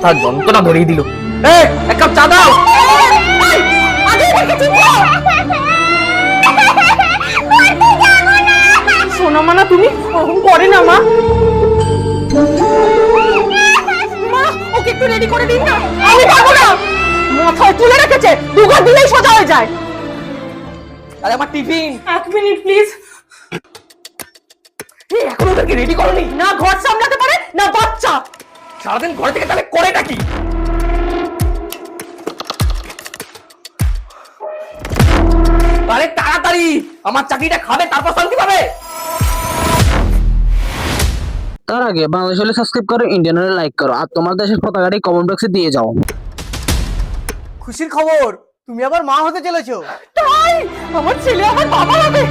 মাথা যন্ত্রণা ধরিয়ে দিল। এই এক কাপ চা দাও। সোনা মানা তুমি ওরকম করে না মা। মা ওকে একটু রেডি করে দিন না। আমি পারবো না, মাথায় তুলে রেখেছে, দুঘর দিলেই সোজা হয়ে যায়। আরে আমার টিফিন। 1 minute please. এখন ওদেরকে রেডি করনি? না ঘর সামলাতে পারে না বাচ্চা। সারাদিন ঘরে থেকে তাহলে করেটা কি? আরে তাড়াতাড়ি আমার চাকরিটা খাবে, তারপর শান্তি পাবে। তার আগে বাংলাদেশ হলে সাবস্ক্রাইব করো, ইন্ডিয়ান হলে লাইক করো, আর তোমার দেশের পতাকাটি কমেন্ট বক্সে দিয়ে যাও। খুশির খবর, তুমি আবার মা হতে চলেছো। তাই আমার ছেলে আমার বাবা হবে।